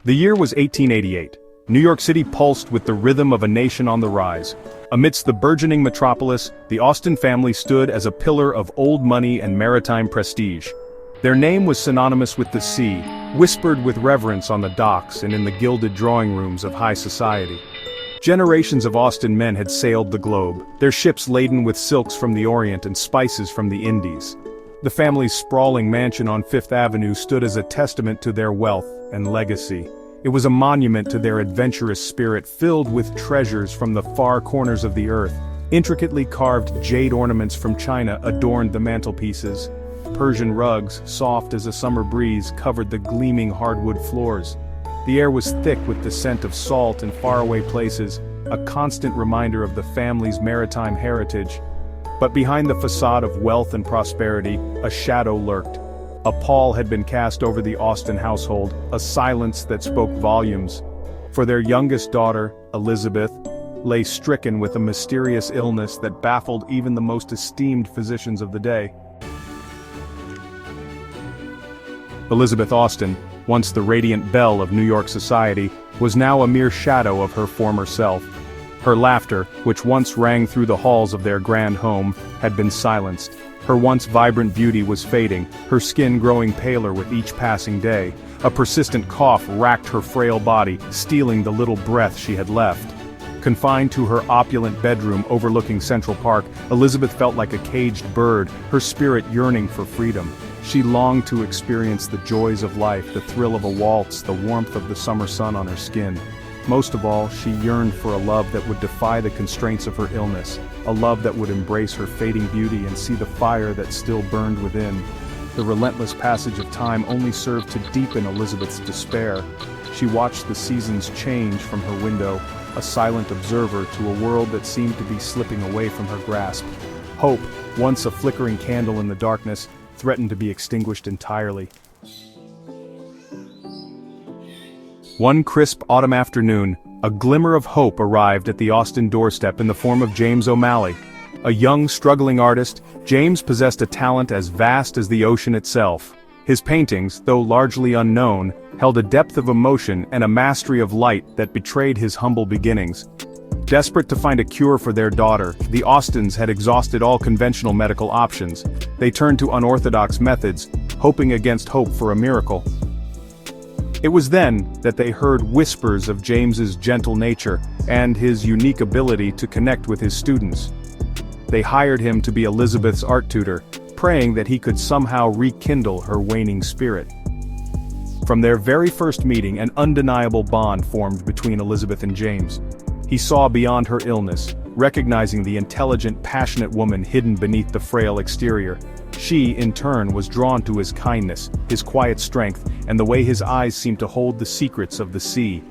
The year was 1888. New York City pulsed with the rhythm of a nation on the rise. Amidst the burgeoning metropolis, the Austen family stood as a pillar of old money and maritime prestige. Their name was synonymous with the sea, whispered with reverence on the docks and in the gilded drawing rooms of high society. Generations of Austen men had sailed the globe, their ships laden with silks from the Orient and spices from the Indies. The family's sprawling mansion on Fifth Avenue stood as a testament to their wealth and legacy. It was a monument to their adventurous spirit, filled with treasures from the far corners of the earth. Intricately carved jade ornaments from China adorned the mantelpieces. Persian rugs, soft as a summer breeze, covered the gleaming hardwood floors. The air was thick with the scent of salt in faraway places, a constant reminder of the family's maritime heritage. But behind the facade of wealth and prosperity, a shadow lurked. A pall had been cast over the Austen household, a silence that spoke volumes. For their youngest daughter, Elizabeth, lay stricken with a mysterious illness that baffled even the most esteemed physicians of the day. Elizabeth Austen, once the radiant belle of New York society, was now a mere shadow of her former self. Her laughter, which once rang through the halls of their grand home, had been silenced. Her once vibrant beauty was fading, her skin growing paler with each passing day. A persistent cough racked her frail body, stealing the little breath she had left. Confined to her opulent bedroom overlooking Central Park, Elizabeth felt like a caged bird, her spirit yearning for freedom. She longed to experience the joys of life, the thrill of a waltz, the warmth of the summer sun on her skin. Most of all, she yearned for a love that would defy the constraints of her illness, a love that would embrace her fading beauty and see the fire that still burned within. The relentless passage of time only served to deepen Elizabeth's despair. She watched the seasons change from her window, a silent observer to a world that seemed to be slipping away from her grasp. Hope, once a flickering candle in the darkness, threatened to be extinguished entirely. One crisp autumn afternoon, a glimmer of hope arrived at the Austen doorstep in the form of James O'Malley. A young, struggling artist, James possessed a talent as vast as the ocean itself. His paintings, though largely unknown, held a depth of emotion and a mastery of light that betrayed his humble beginnings. Desperate to find a cure for their daughter, the Austens had exhausted all conventional medical options. They turned to unorthodox methods, hoping against hope for a miracle. It was then that they heard whispers of James's gentle nature and his unique ability to connect with his students. They hired him to be Elizabeth's art tutor, praying that he could somehow rekindle her waning spirit. From their very first meeting, an undeniable bond formed between Elizabeth and James. He saw beyond her illness, recognizing the intelligent, passionate woman hidden beneath the frail exterior. She, in turn, was drawn to his kindness, his quiet strength, and the way his eyes seemed to hold the secrets of the sea.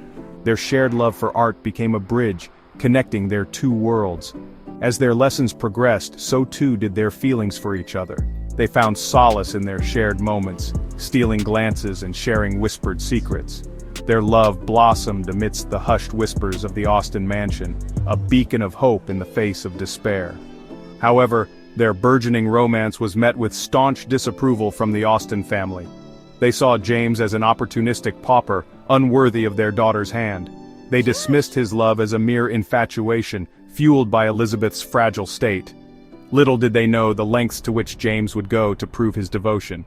Their shared love for art became a bridge, connecting their two worlds. As their lessons progressed, so too did their feelings for each other. They found solace in their shared moments, stealing glances and sharing whispered secrets. Their love blossomed amidst the hushed whispers of the Austen mansion, a beacon of hope in the face of despair. However, their burgeoning romance was met with staunch disapproval from the Austen family. They saw James as an opportunistic pauper, unworthy of their daughter's hand. They dismissed his love as a mere infatuation, fueled by Elizabeth's fragile state. Little did they know the lengths to which James would go to prove his devotion.